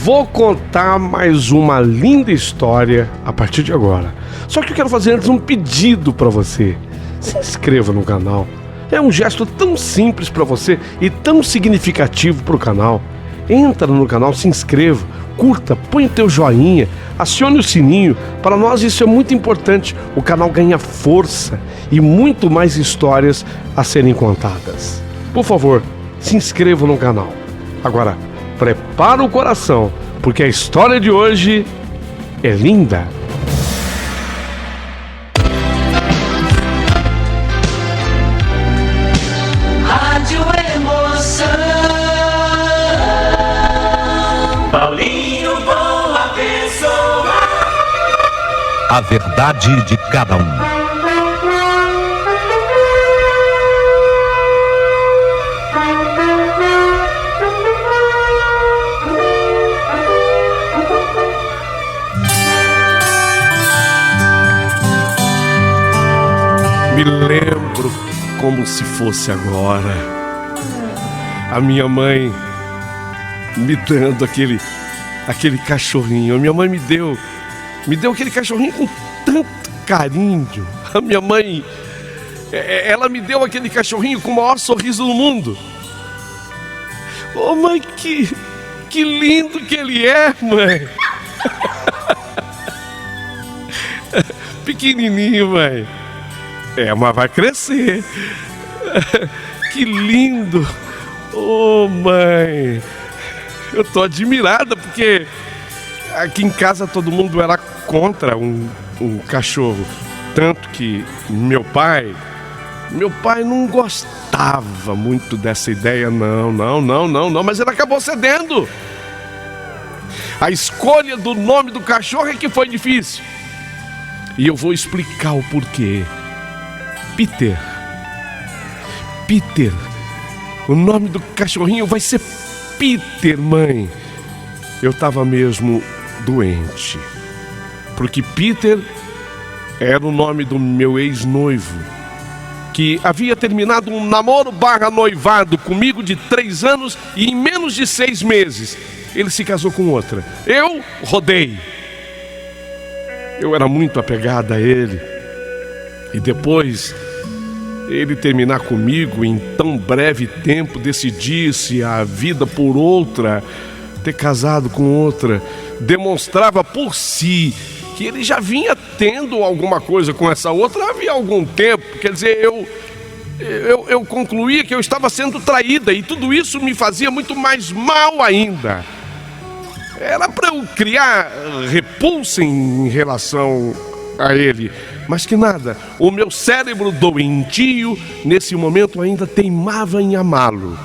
Vou contar mais uma linda história a partir de agora. Só que eu quero fazer antes um pedido para você. Se inscreva no canal. É um gesto tão simples para você e tão significativo para o canal. Entra no canal, se inscreva, curta, põe o teu joinha, acione o sininho. Para nós isso é muito importante. O canal ganha força e muito mais histórias a serem contadas. Por favor, se inscreva no canal. Agora, prepara o coração, porque a história de hoje é linda. Rádio Emoção. Paulinho Boa Pessoa. A verdade de cada um. Me lembro como se fosse agora. A minha mãe me dando aquele cachorrinho. A minha mãe me deu aquele cachorrinho com tanto carinho. A minha mãe, ela me deu aquele cachorrinho com o maior sorriso do mundo. Oh, mãe, que lindo que ele é, mãe. Pequenininho, mãe. Mas vai crescer. Que lindo. Oh, mãe. Eu tô admirada porque aqui em casa todo mundo era contra um cachorro. Tanto que meu pai não gostava muito dessa ideia, não. Mas ele acabou cedendo. A escolha do nome do cachorro é que foi difícil. E eu vou explicar o porquê. Peter. O nome do cachorrinho vai ser Peter, mãe. Eu tava mesmo doente. Porque Peter era o nome do meu ex-noivo, que havia terminado um namoro / noivado comigo de 3 anos e em menos de 6 meses ele se casou com outra. Eu rodei. Eu era muito apegada a ele. E depois ele terminar comigo, em tão breve tempo, decidisse a vida por outra, ter casado com outra, demonstrava por si que ele já vinha tendo alguma coisa com essa outra havia algum tempo. Quer dizer, eu concluía que eu estava sendo traída e tudo isso me fazia muito mais mal ainda. Era para eu criar repulsa em relação a ele, mas que nada, o meu cérebro doentio nesse momento ainda teimava em amá-lo.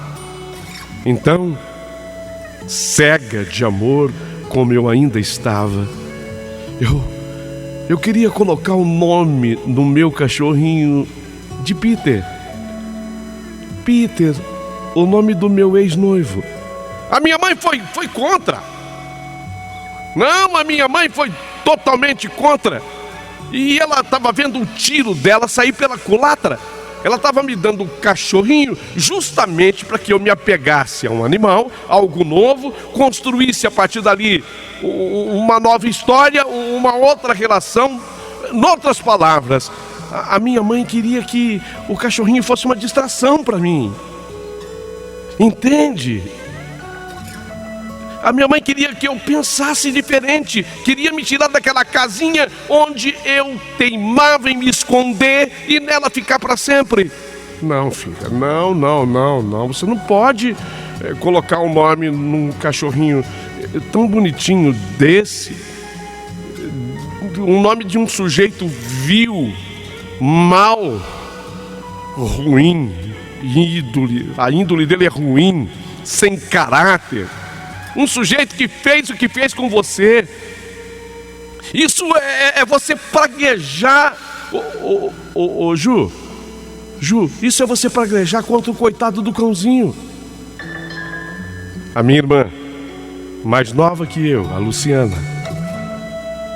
Então, cega de amor como eu ainda estava, eu queria colocar o nome no meu cachorrinho de Peter, o nome do meu ex-noivo. A minha mãe foi contra. Não, a minha mãe foi totalmente contra. E ela estava vendo um tiro dela sair pela culatra. Ela estava me dando um cachorrinho justamente para que eu me apegasse a um animal, algo novo, construísse a partir dali uma nova história, uma outra relação. Em outras palavras, a minha mãe queria que o cachorrinho fosse uma distração para mim. Entende? A minha mãe queria que eu pensasse diferente, queria me tirar daquela casinha onde eu teimava em me esconder e nela ficar para sempre. Não, filha, não, você não pode colocar o nome num cachorrinho tão bonitinho desse, o nome de um sujeito vil, mau, ruim, a índole dele é ruim, sem caráter. Um sujeito que fez o que fez com você. Isso é você praguejar. Ju, isso é você praguejar contra o coitado do cãozinho. A minha irmã, mais nova que eu, a Luciana,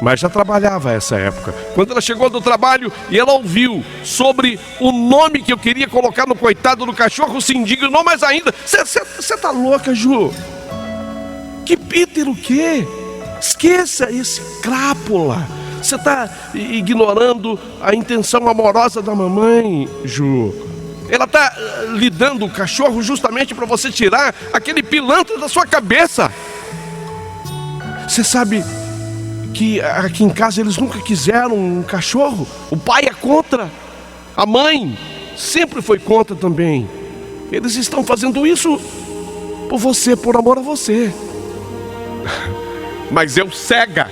mas já trabalhava essa época. Quando ela chegou do trabalho e ela ouviu sobre o nome que eu queria colocar no coitado do cachorro, se indignou mais ainda. Você tá louca, Ju? Que Peter o quê? Esqueça esse crápula. Você está ignorando a intenção amorosa da mamãe, Ju. Ela está lhe dando o cachorro justamente para você tirar aquele pilantra da sua cabeça. Você sabe que aqui em casa eles nunca quiseram um cachorro. O pai é contra. A mãe sempre foi contra também. Eles estão fazendo isso por você, por amor a você. Mas eu cega,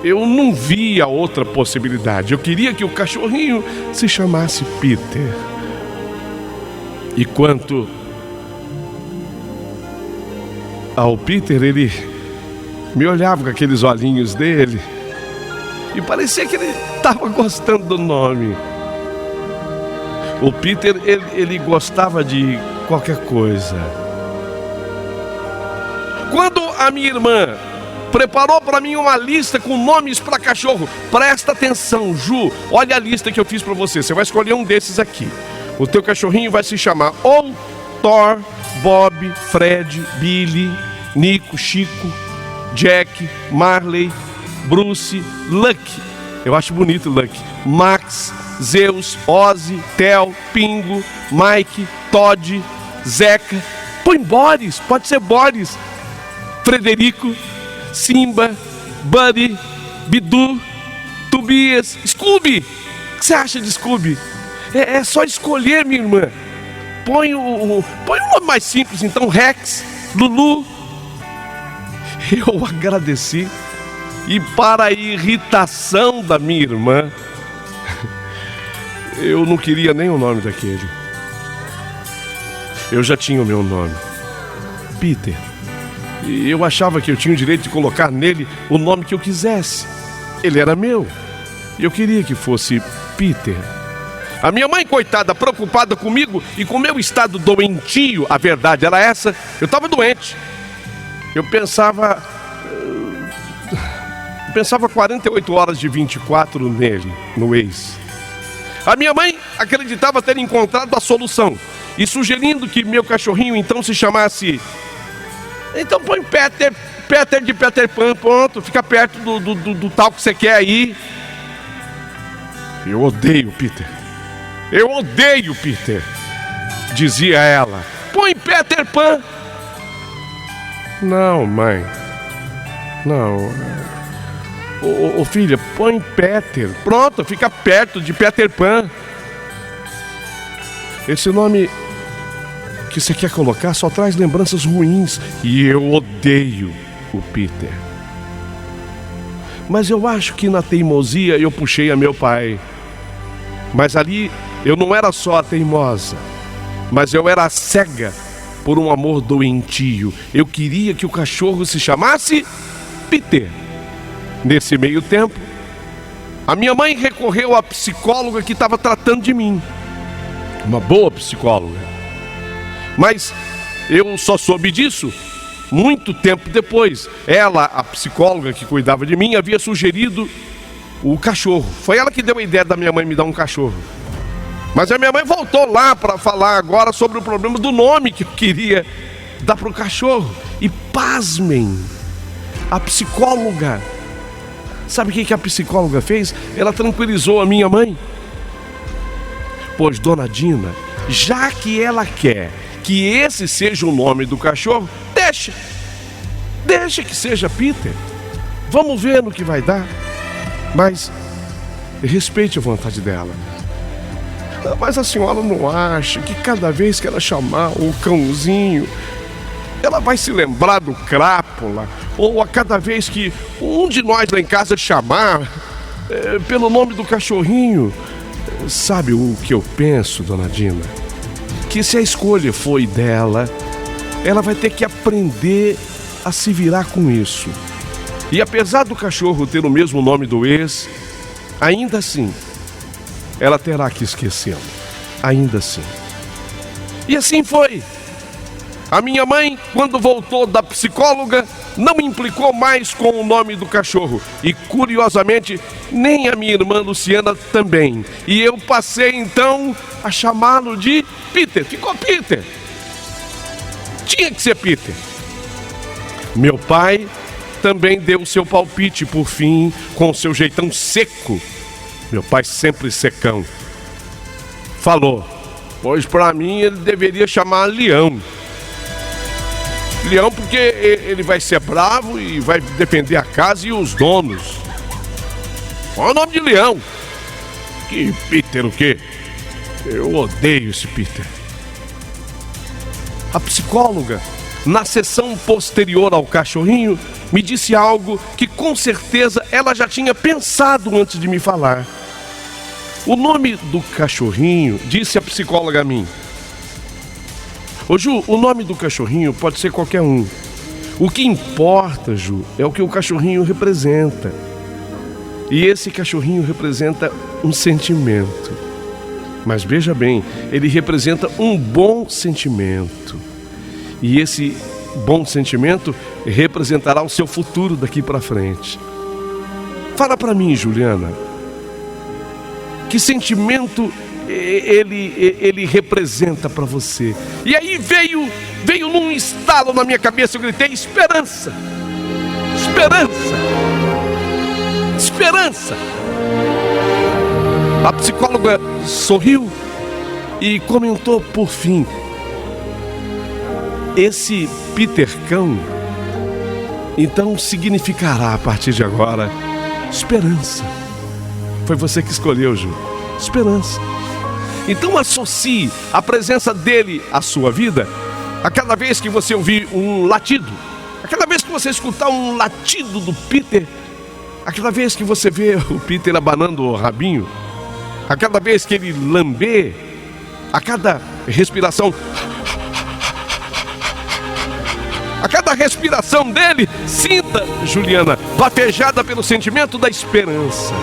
eu não via outra possibilidade. Eu queria que o cachorrinho se chamasse Peter. E quanto ao Peter, ele me olhava com aqueles olhinhos dele e parecia que ele estava gostando do nome. O Peter, ele gostava de qualquer coisa. Quando a minha irmã preparou para mim uma lista com nomes para cachorro, presta atenção, Ju, olha a lista que eu fiz para você. Você vai escolher um desses aqui. O teu cachorrinho vai se chamar ou Thor, Bob, Fred, Billy, Nico, Chico, Jack, Marley, Bruce, Lucky. Eu acho bonito Lucky. Max, Zeus, Ozzy, Theo, Pingo, Mike, Todd, Zeca. Põe Boris, pode ser Boris. Frederico, Simba, Buddy, Bidu, Tobias, Scooby. O que você acha de Scooby? É só escolher, minha irmã. Põe o nome mais simples, então, Rex, Lulu. Eu agradeci. E para a irritação da minha irmã, eu não queria nem o nome daquele. Eu já tinha o meu nome, Peter. E eu achava que eu tinha o direito de colocar nele o nome que eu quisesse. Ele era meu. E eu queria que fosse Peter. A minha mãe, coitada, preocupada comigo e com o meu estado doentio, a verdade era essa, eu estava doente. Eu pensava 48 horas de 24 nele, no ex. A minha mãe acreditava ter encontrado a solução e sugerindo que meu cachorrinho então se chamasse... Então põe Peter de Peter Pan, pronto, fica perto do tal que você quer aí. Eu odeio Peter, dizia ela. Põe Peter Pan. Não, mãe, não. Ô filha, põe Peter, pronto, fica perto de Peter Pan. Esse nome que você quer colocar só traz lembranças ruins e eu odeio o Peter. Mas eu acho que na teimosia eu puxei a meu pai. Mas ali eu não era só a teimosa, mas eu era cega por um amor doentio. Eu queria que o cachorro se chamasse Peter. Nesse meio tempo, a minha mãe recorreu à psicóloga que estava tratando de mim. Uma boa psicóloga. Mas eu só soube disso muito tempo depois. Ela, a psicóloga que cuidava de mim, havia sugerido o cachorro. Foi ela que deu a ideia da minha mãe me dar um cachorro. Mas a minha mãe voltou lá para falar agora sobre o problema do nome que eu queria dar para o cachorro. E pasmem, a psicóloga, sabe o que a psicóloga fez? Ela tranquilizou a minha mãe. Pois, dona Dina, já que ela quer que esse seja o nome do cachorro, deixa que seja Peter. Vamos ver no que vai dar. Mas respeite a vontade dela. Mas a senhora não acha que cada vez que ela chamar o cãozinho, ela vai se lembrar do crápula? Ou a cada vez que um de nós lá em casa chamar pelo nome do cachorrinho? Sabe o que eu penso, dona Dina? Que se a escolha foi dela, ela vai ter que aprender a se virar com isso. E apesar do cachorro ter o mesmo nome do ex, ainda assim, ela terá que esquecê-lo. Ainda assim. E assim foi. A minha mãe, quando voltou da psicóloga, não implicou mais com o nome do cachorro. E, curiosamente, nem a minha irmã Luciana também. E eu passei, então, a chamá-lo de Peter. Ficou Peter. Tinha que ser Peter. Meu pai também deu o seu palpite por fim, com o seu jeitão seco. Meu pai sempre secão. Falou: pois para mim ele deveria chamar Leão. Leão porque ele vai ser bravo e vai defender a casa e os donos. Qual é o nome de Leão? Que Peter o quê? Eu odeio esse Peter. A psicóloga, na sessão posterior ao cachorrinho, me disse algo que com certeza ela já tinha pensado antes de me falar. O nome do cachorrinho, disse a psicóloga a mim. Ô Ju, o nome do cachorrinho pode ser qualquer um. O que importa, Ju, é o que o cachorrinho representa. E esse cachorrinho representa um sentimento. Mas veja bem, ele representa um bom sentimento. E esse bom sentimento representará o seu futuro daqui para frente. Fala para mim, Juliana, que sentimento ele representa para você? E aí veio num estalo na minha cabeça, eu gritei: esperança! Esperança! Esperança! A psicóloga sorriu e comentou por fim: esse Peter Cão, então significará a partir de agora esperança. Foi você que escolheu, Ju. Esperança. Então associe a presença dele à sua vida a cada vez que você ouvir um latido, a cada vez que você escutar um latido do Peter, a cada vez que você vê o Peter abanando o rabinho, a cada vez que ele lamber, a cada respiração, a cada respiração dele, sinta, Juliana, batejada pelo sentimento da esperança.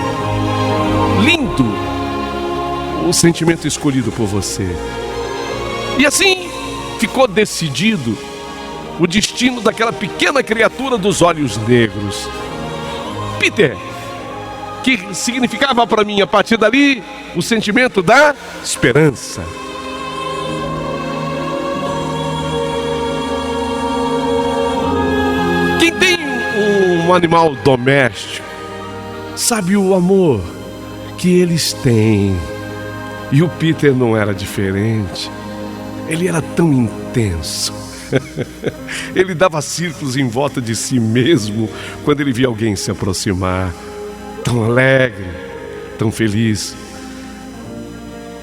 Lindo o sentimento escolhido por você. E assim ficou decidido o destino daquela pequena criatura dos olhos negros, Peter, que significava para mim a partir dali o sentimento da esperança. Quem tem um animal doméstico sabe o amor que eles têm. E o Peter não era diferente. Ele era tão intenso. Ele dava círculos em volta de si mesmo quando ele via alguém se aproximar. Tão alegre, tão feliz.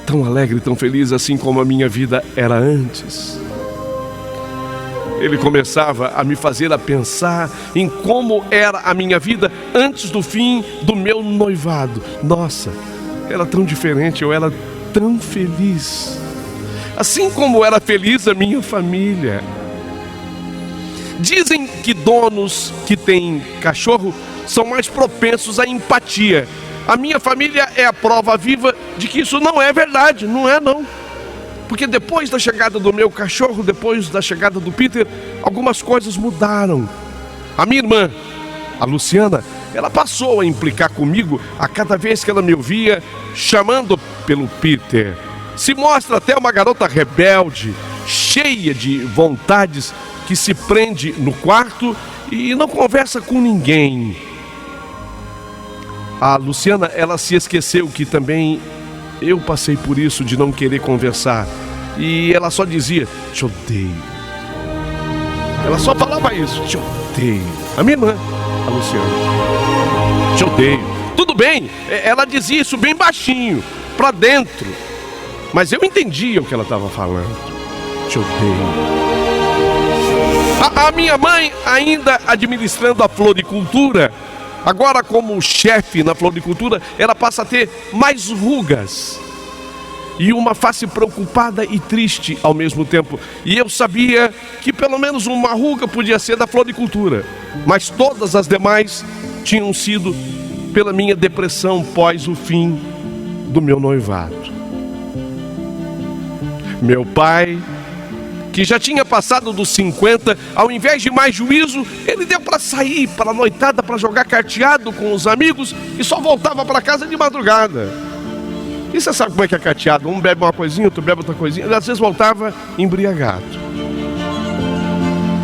Tão alegre, tão feliz, assim como a minha vida era antes. Ele começava a me fazer a pensar em como era a minha vida antes do fim do meu noivado. Nossa, era tão diferente, eu era tão feliz. Assim como era feliz a minha família. Dizem que donos que têm cachorro são mais propensos à empatia. A minha família é a prova viva de que isso não é verdade, não é não. Porque depois da chegada do meu cachorro, depois da chegada do Peter, algumas coisas mudaram. A minha irmã, a Luciana, ela passou a implicar comigo a cada vez que ela me ouvia chamando pelo Peter. Se mostra até uma garota rebelde, cheia de vontades, que se prende no quarto e não conversa com ninguém. A Luciana, ela se esqueceu que também eu passei por isso de não querer conversar. E ela só dizia: te odeio. Ela só falava isso: te odeio. A minha irmã, a Luciana: te odeio. Tudo bem, ela dizia isso bem baixinho, pra dentro. Mas eu entendia o que ela estava falando. Te odeio. A minha mãe, ainda administrando a floricultura, agora como chefe na floricultura, ela passa a ter mais rugas e uma face preocupada e triste ao mesmo tempo. E eu sabia que pelo menos uma ruga podia ser da floricultura, mas todas as demais tinham sido pela minha depressão pós o fim do meu noivado. Meu pai, que já tinha passado dos 50, ao invés de mais juízo, ele deu para sair para a noitada, para jogar carteado com os amigos e só voltava para casa de madrugada. E você sabe como é que é carteado? Um bebe uma coisinha, outro bebe outra coisinha. Ele às vezes voltava embriagado.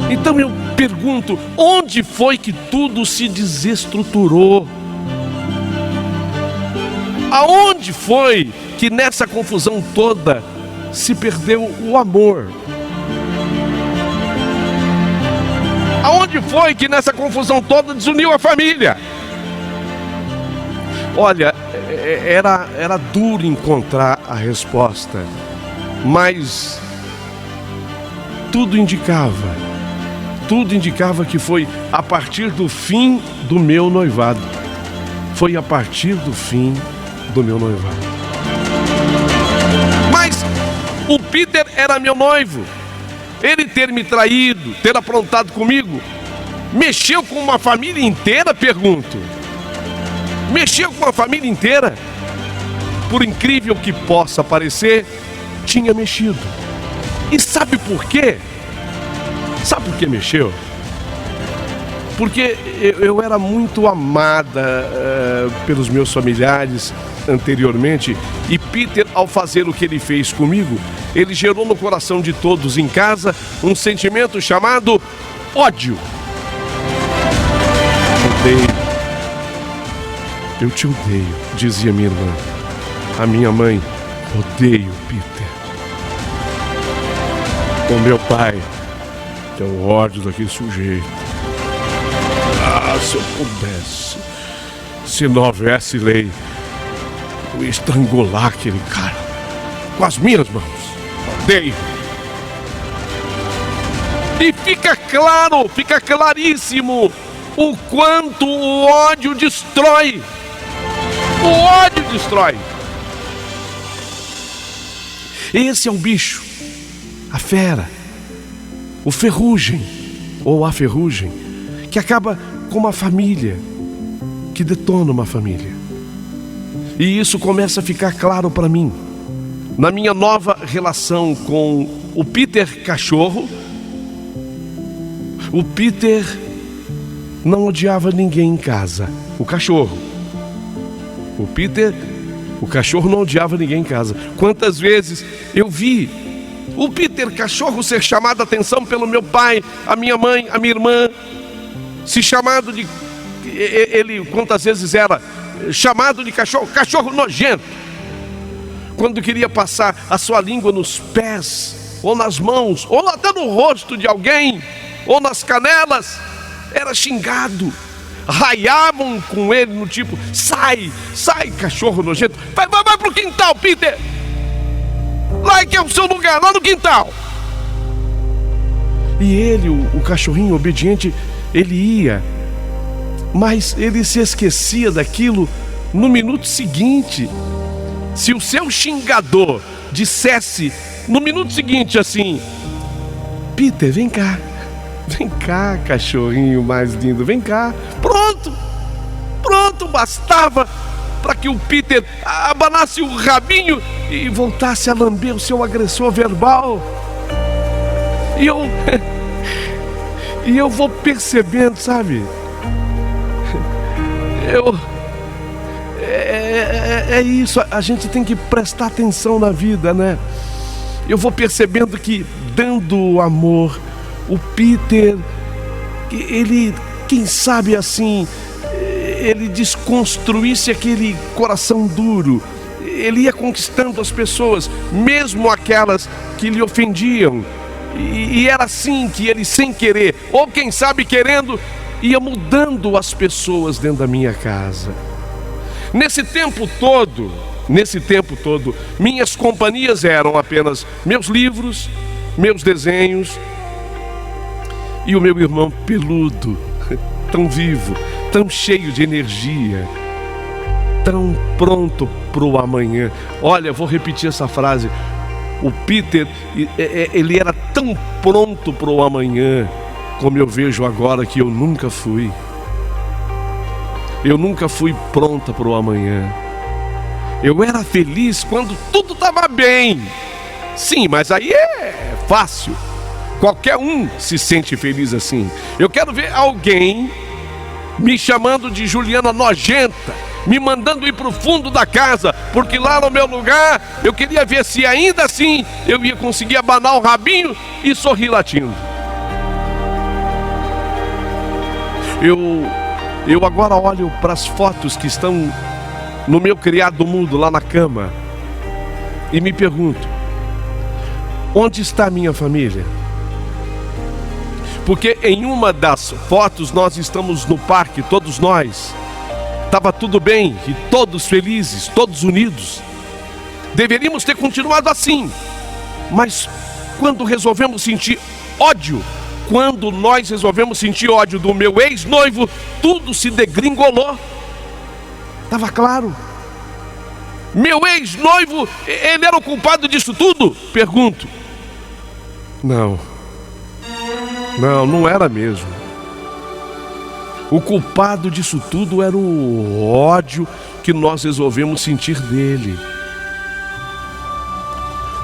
Então eu Pergunto, onde foi que tudo se desestruturou? Aonde foi que nessa confusão toda se perdeu o amor? Aonde foi que nessa confusão toda desuniu a família? Olha, era duro encontrar a resposta, mas tudo indicava que foi a partir do fim do meu noivado. Foi a partir do fim do meu noivado. Mas o Peter era meu noivo. Ele ter me traído, ter aprontado comigo, mexeu com uma família inteira, pergunto. Mexeu com a família inteira? Por incrível que possa parecer, tinha mexido. E sabe por quê? Sabe por que mexeu? Porque eu era muito amada pelos meus familiares anteriormente, e Peter, ao fazer o que ele fez comigo, ele gerou no coração de todos em casa um sentimento chamado ódio. Eu te odeio, dizia minha irmã. A minha mãe, odeio Peter. O meu pai, tenho ódio daquele sujeito. Ah, se eu pudesse, se não houvesse lei, eu ia estrangular aquele cara com as minhas mãos. Odeio. E fica claro, fica claríssimo o quanto o ódio destrói. O ódio destrói. Esse é o bicho, a fera, o ferrugem ou a ferrugem, que acaba com uma família, que detona uma família. E isso começa a ficar claro para mim, na minha nova relação com o Peter cachorro. O Peter não odiava ninguém em casa, o cachorro. O Peter, o cachorro, não odiava ninguém em casa. Quantas vezes eu vi o Peter cachorro ser chamado a atenção pelo meu pai, a minha mãe, a minha irmã, se chamado de... Ele quantas vezes era chamado de cachorro nojento, quando queria passar a sua língua nos pés, ou nas mãos, ou até no rosto de alguém, ou nas canelas, era xingado. Raiavam com ele no tipo, sai, cachorro nojento, vai pro quintal, Peter, lá que é o seu lugar, lá no quintal. E ele, o cachorrinho obediente, ele ia, mas ele se esquecia daquilo no minuto seguinte. Se o seu xingador dissesse no minuto seguinte assim: Peter, vem cá, cachorrinho mais lindo, vem cá. Pronto, bastava para que o Peter abanasse o rabinho e voltasse a lamber o seu agressor verbal. E eu vou percebendo, sabe? É isso, a gente tem que prestar atenção na vida, né? Eu vou percebendo que, dando amor, o Peter, ele, quem sabe assim, ele desconstruísse aquele coração duro. Ele ia conquistando as pessoas, mesmo aquelas que lhe ofendiam. E era assim que ele, sem querer, ou quem sabe querendo, ia mudando as pessoas dentro da minha casa. Nesse tempo todo, minhas companhias eram apenas meus livros, meus desenhos e o meu irmão peludo, tão vivo, tão cheio de energia, tão pronto para o amanhã. Olha, vou repetir essa frase. O Peter, ele era tão pronto para o amanhã, como eu vejo agora que eu nunca fui. Eu nunca fui pronta para o amanhã. Eu era feliz quando tudo estava bem. Sim, mas aí é fácil. Qualquer um se sente feliz assim. Eu quero ver alguém me chamando de Juliana nojenta, me mandando ir para o fundo da casa, porque lá no meu lugar eu queria ver se ainda assim eu ia conseguir abanar o rabinho e sorrir latindo. Eu agora olho para as fotos que estão no meu criado mudo lá na cama e me pergunto: onde está a minha família? Porque em uma das fotos nós estamos no parque, todos nós. Estava tudo bem e todos felizes, todos unidos. Deveríamos ter continuado assim. Mas quando resolvemos sentir ódio, quando nós resolvemos sentir ódio do meu ex-noivo, tudo se degringolou. Estava claro. Meu ex-noivo, ele era o culpado disso tudo? Pergunto. Não, não era mesmo. O culpado disso tudo era o ódio que nós resolvemos sentir dele.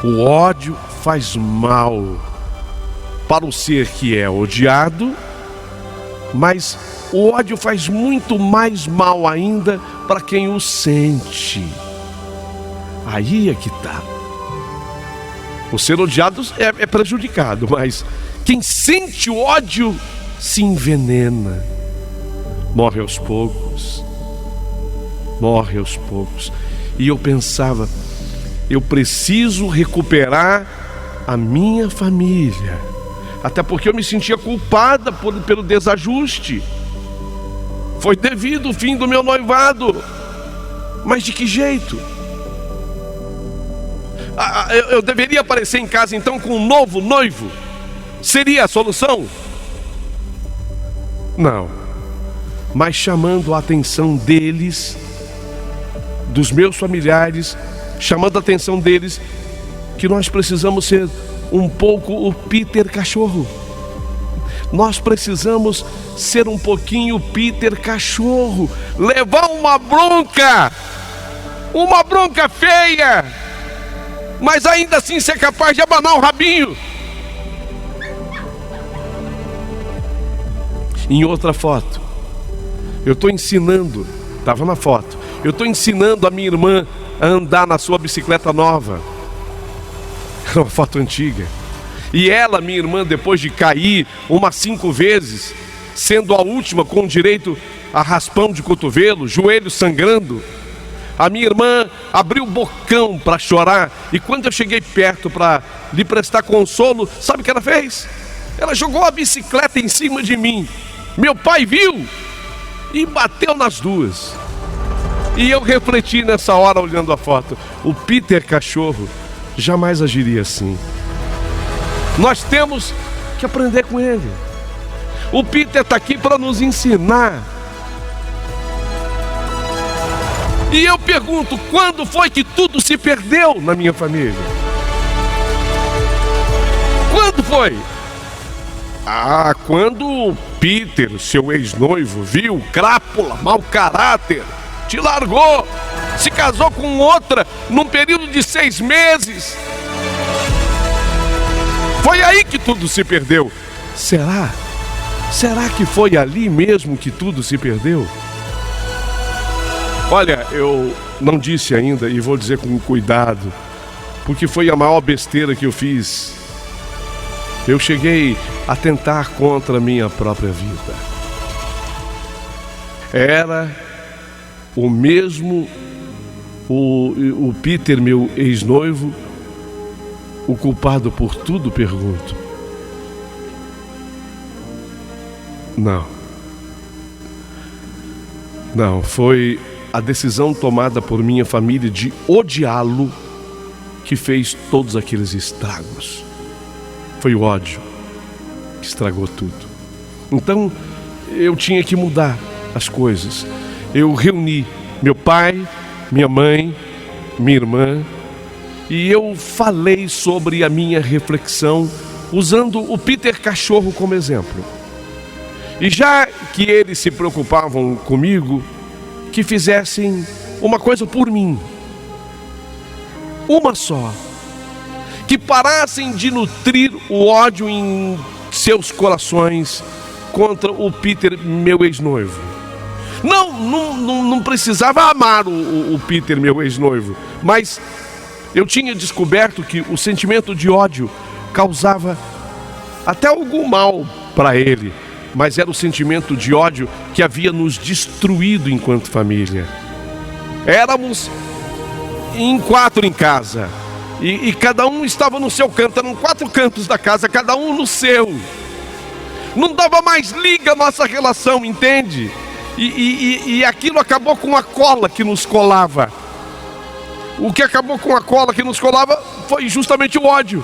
O ódio faz mal para o ser que é odiado, mas o ódio faz muito mais mal ainda para quem o sente. Aí é que está. O ser odiado é prejudicado, mas quem sente o ódio se envenena. Morre aos poucos. Morre aos poucos. E eu pensava, eu preciso recuperar a minha família. Até porque eu me sentia culpada pelo desajuste. Foi devido o fim do meu noivado. Mas de que jeito? Eu deveria aparecer em casa então com um novo noivo? Seria a solução? Não. Mas chamando a atenção deles, dos meus familiares, chamando a atenção deles, que nós precisamos ser um pouco o Peter cachorro. Nós precisamos ser um pouquinho Peter cachorro, levar uma bronca feia, mas ainda assim ser capaz de abanar o rabinho. Em outra foto, eu estou ensinando, estava na foto, eu estou ensinando a minha irmã a andar na sua bicicleta nova. Era uma foto antiga. E ela, minha irmã, depois de cair umas 5 vezes, sendo a última com direito a raspão de cotovelo, joelho sangrando, a minha irmã abriu o bocão para chorar. E quando eu cheguei perto para lhe prestar consolo, sabe o que ela fez? Ela jogou a bicicleta em cima de mim. Meu pai viu e bateu nas duas. E eu refleti nessa hora olhando a foto. O Peter cachorro jamais agiria assim. Nós temos que aprender com ele. O Peter está aqui para nos ensinar. E eu pergunto, quando foi que tudo se perdeu na minha família? Quando foi? Quando o Peter, seu ex-noivo, viu crápula, mau caráter, te largou, se casou com outra num período de 6 meses. Foi aí que tudo se perdeu. Será? Será que foi ali mesmo que tudo se perdeu? Olha, eu não disse ainda e vou dizer com cuidado, porque foi a maior besteira que eu fiz. Eu cheguei a tentar contra a minha própria vida. Era o mesmo, o Peter, meu ex-noivo, o culpado por tudo, pergunto. Não, foi a decisão tomada por minha família de odiá-lo que fez todos aqueles estragos. Foi o ódio que estragou tudo. Então, eu tinha que mudar as coisas. Eu reuni meu pai, minha mãe, minha irmã, e eu falei sobre a minha reflexão usando o Peter cachorro como exemplo. E já que eles se preocupavam comigo, que fizessem uma coisa por mim. Uma só. Que parassem de nutrir o ódio em seus corações contra o Peter, meu ex-noivo. Não precisava amar o Peter, meu ex-noivo, mas eu tinha descoberto que o sentimento de ódio causava até algum mal para ele, mas era o sentimento de ódio que havia nos destruído enquanto família. Éramos em 4 em casa, e cada um estava no seu canto. Eram 4 cantos da casa, cada um no seu. Não dava mais liga a nossa relação, entende? E aquilo acabou com a cola que nos colava. O que acabou com a cola que nos colava foi justamente o ódio.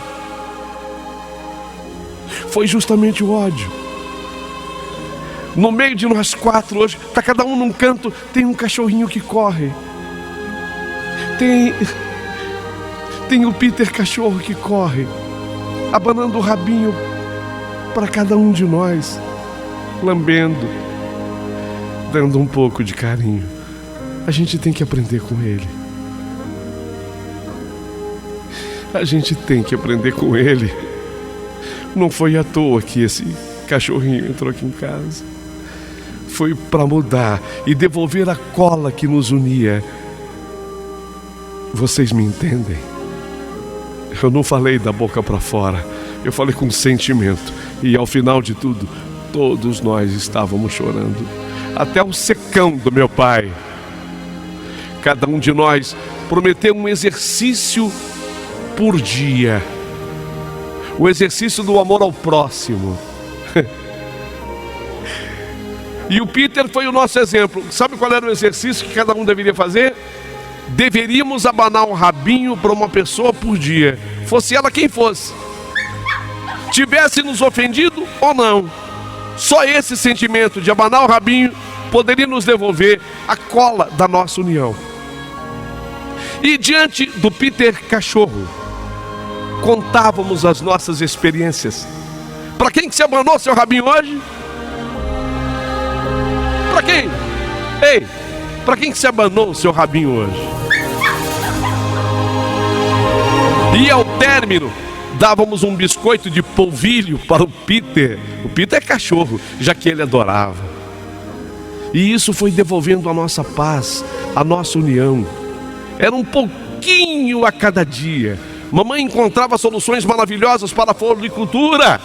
Foi justamente o ódio. No meio de nós 4 hoje, está cada um num canto, tem um cachorrinho que corre. Tem o Peter cachorro que corre, abanando o rabinho para cada um de nós, lambendo, dando um pouco de carinho. A gente tem que aprender com ele. A gente tem que aprender com ele. Não foi à toa que esse cachorrinho entrou aqui em casa. Foi para mudar e devolver a cola que nos unia. Vocês me entendem? Eu não falei da boca para fora. Eu falei com sentimento. E ao final de tudo, todos nós estávamos chorando. Até o secão do meu pai. Cada um de nós prometeu um exercício por dia. O exercício do amor ao próximo. E o Peter foi o nosso exemplo. Sabe qual era o exercício que cada um deveria fazer? Deveríamos abanar um rabinho para uma pessoa por dia, fosse ela quem fosse, tivesse nos ofendido ou não. Só esse sentimento de abanar o rabinho poderia nos devolver a cola da nossa união. E diante do Peter cachorro, contávamos as nossas experiências. Para quem que se abanou seu rabinho hoje? Para quem? Ei, para quem que se abanou o seu rabinho hoje? E ao término, dávamos um biscoito de polvilho para o Peter. O Peter é cachorro, já que ele adorava. E isso foi devolvendo a nossa paz, a nossa união. Era um pouquinho a cada dia. Mamãe encontrava soluções maravilhosas para a floricultura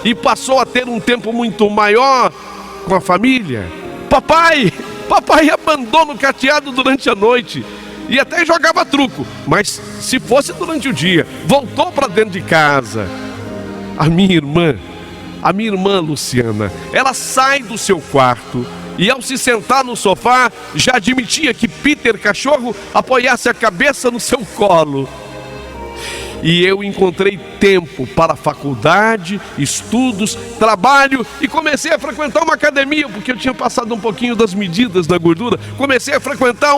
e passou a ter um tempo muito maior com a família. Papai abandona o cateado durante a noite e até jogava truco, mas se fosse durante o dia, voltou para dentro de casa. A minha irmã Luciana, ela sai do seu quarto e ao se sentar no sofá, já admitia que Peter cachorro apoiasse a cabeça no seu colo. E eu encontrei tempo para faculdade, estudos, trabalho e comecei a frequentar uma academia, porque eu tinha passado um pouquinho das medidas da gordura. Comecei a frequentar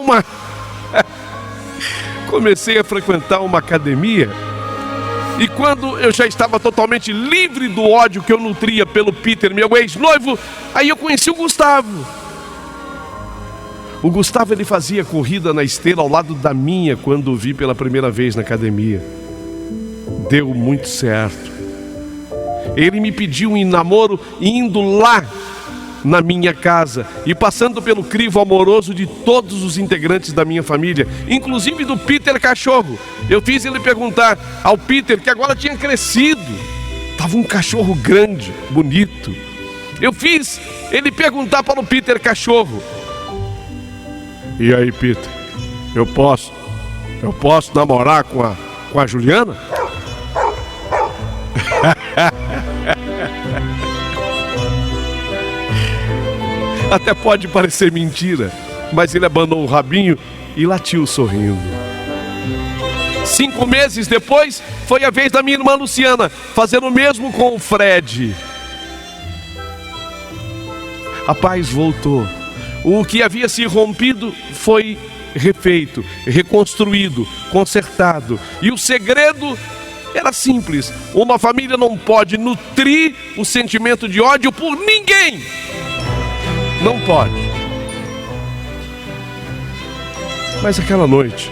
uma academia. E quando eu já estava totalmente livre do ódio que eu nutria pelo Peter, meu ex-noivo, aí eu conheci o Gustavo. O Gustavo, ele fazia corrida na esteira ao lado da minha quando o vi pela primeira vez na academia. Deu muito certo. Ele me pediu em namoro indo lá na minha casa e passando pelo crivo amoroso de todos os integrantes da minha família, inclusive do Peter cachorro. Eu fiz ele perguntar ao Peter, que agora tinha crescido, estava um cachorro grande, bonito. Eu fiz ele perguntar para o Peter cachorro: e aí, Peter, eu posso namorar com a Juliana? Até pode parecer mentira, mas ele abanou o rabinho e latiu sorrindo. 5 meses depois, foi a vez da minha irmã Luciana fazer o mesmo com o Fred. A paz voltou. O que havia se rompido foi refeito, reconstruído, consertado. E o segredo era simples: uma família não pode nutrir o sentimento de ódio por ninguém. Não pode. Mas aquela noite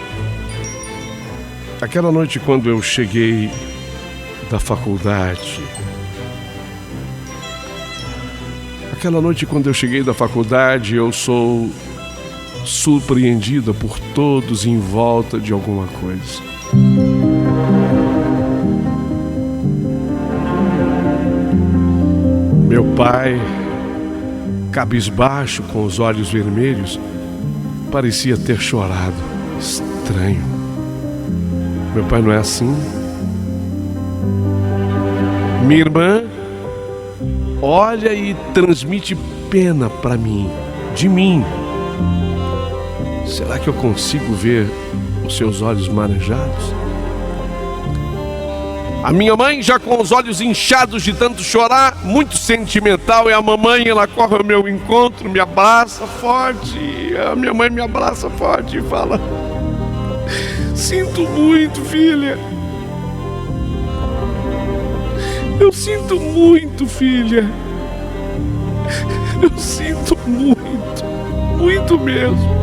quando eu cheguei da faculdade, eu sou surpreendida por todos em volta de alguma coisa. Meu pai cabisbaixo, com os olhos vermelhos, parecia ter chorado. Estranho. Meu pai não é assim? Minha irmã olha e transmite pena para mim, de mim. Será que eu consigo ver os seus olhos marejados? A minha mãe, já com os olhos inchados de tanto chorar, muito sentimental, é a mamãe, ela corre ao meu encontro, me abraça forte. A minha mãe me abraça forte e fala: sinto muito, filha. Eu sinto muito, filha. Eu sinto muito, muito mesmo.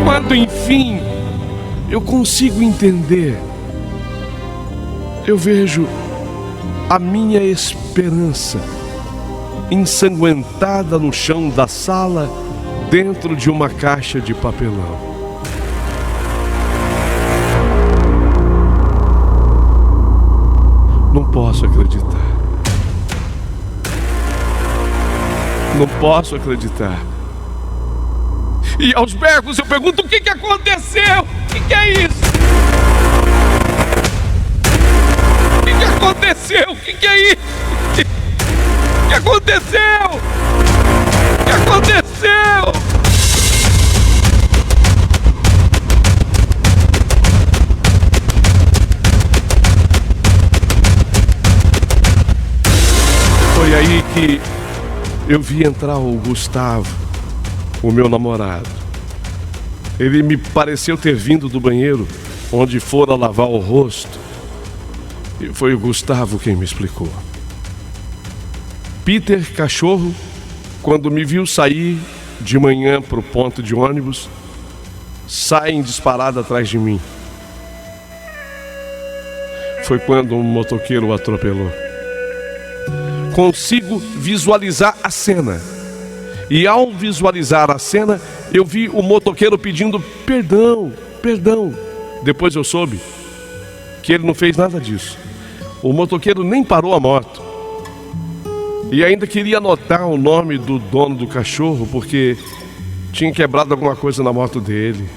Quando enfim eu consigo entender, eu vejo a minha esperança ensanguentada no chão da sala, dentro de uma caixa de papelão. Não posso acreditar. Não posso acreditar. E aos berros eu pergunto: o que aconteceu? O que é isso? O que aconteceu? O que é isso? O que aconteceu? O que aconteceu? Foi aí que eu vi entrar o Gustavo, o meu namorado. Ele me pareceu ter vindo do banheiro, onde fora lavar o rosto. E foi o Gustavo quem me explicou. Peter, cachorro, quando me viu sair de manhã para o ponto de ônibus, sai em disparada atrás de mim. Foi quando um motoqueiro o atropelou. Consigo visualizar a cena. E ao visualizar a cena, eu vi o motoqueiro pedindo perdão, perdão. Depois eu soube que ele não fez nada disso. O motoqueiro nem parou a moto. E ainda queria anotar o nome do dono do cachorro, porque tinha quebrado alguma coisa na moto dele.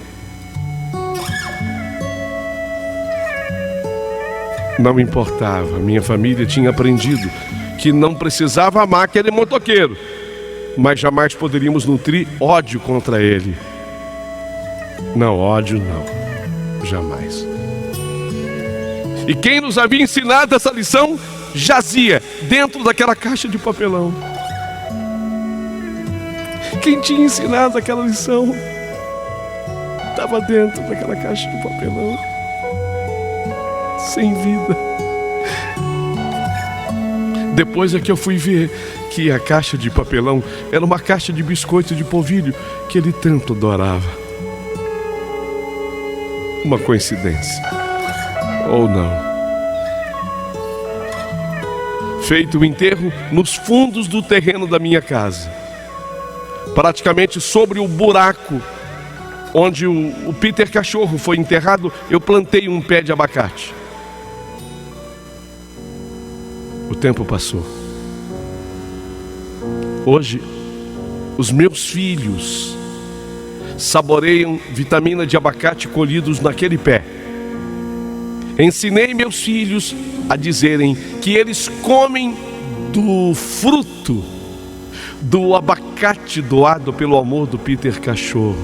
Não importava, minha família tinha aprendido que não precisava amar aquele motoqueiro, mas jamais poderíamos nutrir ódio contra ele. Não, ódio não, jamais. E quem nos havia ensinado essa lição jazia dentro daquela caixa de papelão. Quem tinha ensinado aquela lição estava dentro daquela caixa de papelão, sem vida. Depois é que eu fui ver que a caixa de papelão era uma caixa de biscoito de polvilho que ele tanto adorava. Uma coincidência, ou não? Feito o enterro nos fundos do terreno da minha casa, praticamente sobre o buraco onde o Peter cachorro foi enterrado, eu plantei um pé de abacate. O tempo passou. Hoje, os meus filhos saboreiam vitamina de abacate colhidos naquele pé. Ensinei meus filhos a dizerem que eles comem do fruto do abacate doado pelo amor do Peter cachorro.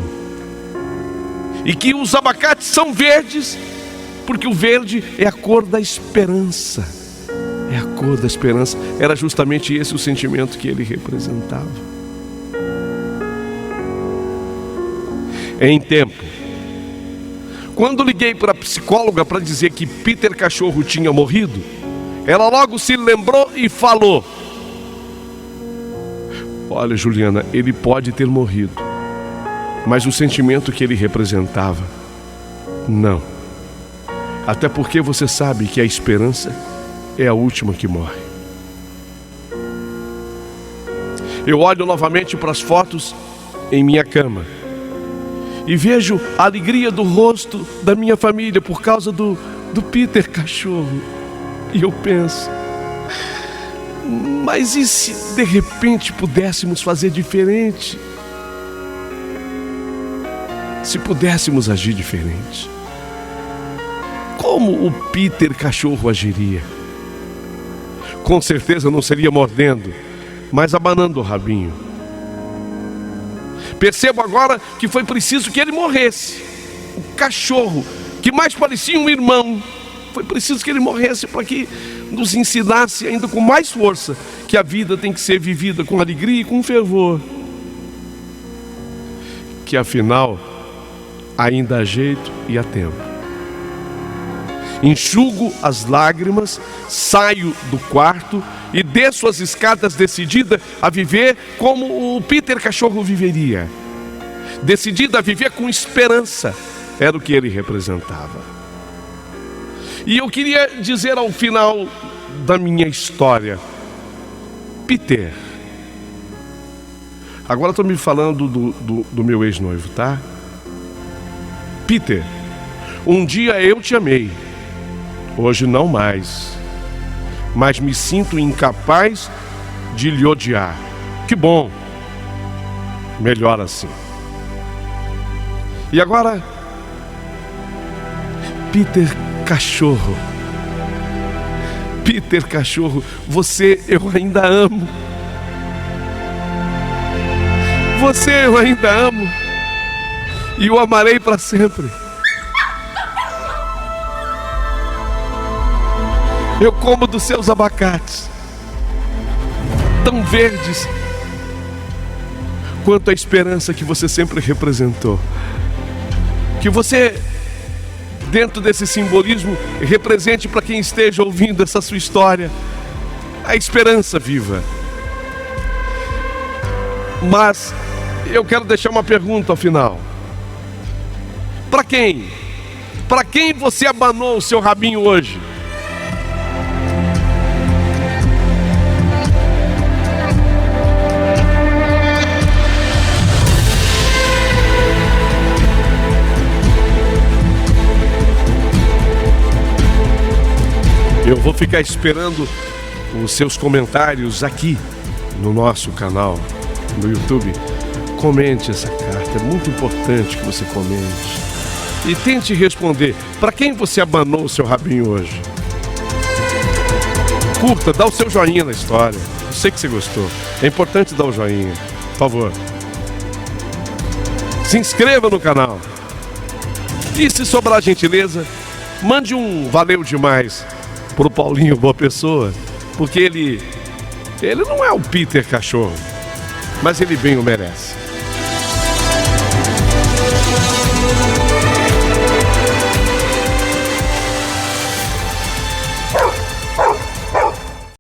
E que os abacates são verdes, porque o verde é a cor da esperança. É a cor da esperança. Era justamente esse o sentimento que ele representava. Em tempo, quando liguei para a psicóloga para dizer que Peter cachorro tinha morrido, ela logo se lembrou e falou: olha, Juliana, ele pode ter morrido, mas o sentimento que ele representava, não. Até porque você sabe que a esperança é a última que morre. Eu olho novamente para as fotos em minha cama e vejo a alegria do rosto da minha família por causa do Peter cachorro. E eu penso: Mas e se de repente pudéssemos fazer diferente? Se pudéssemos agir diferente? Como o Peter cachorro agiria? Com certeza não seria mordendo, mas abanando o rabinho. Percebo agora que foi preciso que ele morresse. O cachorro, que mais parecia um irmão, foi preciso que ele morresse para que nos ensinasse ainda com mais força que a vida tem que ser vivida com alegria e com fervor. Que afinal ainda há jeito e há tempo. Enxugo as lágrimas, saio do quarto e desço as escadas decidida a viver como o Peter cachorro viveria. Decidida a viver com esperança, era o que ele representava. E eu queria dizer ao final da minha história, Peter, agora estou me falando do meu ex-noivo, tá? Peter, um dia eu te amei, hoje não mais, mas me sinto incapaz de lhe odiar. Que bom, melhor assim. E agora, Peter cachorro, Peter cachorro, você eu ainda amo. Você eu ainda amo e o amarei para sempre. Eu como dos seus abacates, tão verdes quanto a esperança que você sempre representou. Que você, dentro desse simbolismo, represente para quem esteja ouvindo essa sua história a esperança viva. Mas eu quero deixar uma pergunta ao final. Para quem? Para quem você abanou o seu rabinho hoje? Eu vou ficar esperando os seus comentários aqui no nosso canal, no YouTube. Comente essa carta, é muito importante que você comente. E tente responder, para quem você abanou o seu rabinho hoje? Curta, dá o seu joinha na história. Eu sei que você gostou. É importante dar o joinha, por favor. Se inscreva no canal. E se sobrar gentileza, mande um valeu demais pro Paulinho Boa Pessoa, porque ele não é o Peter cachorro, mas ele bem o merece.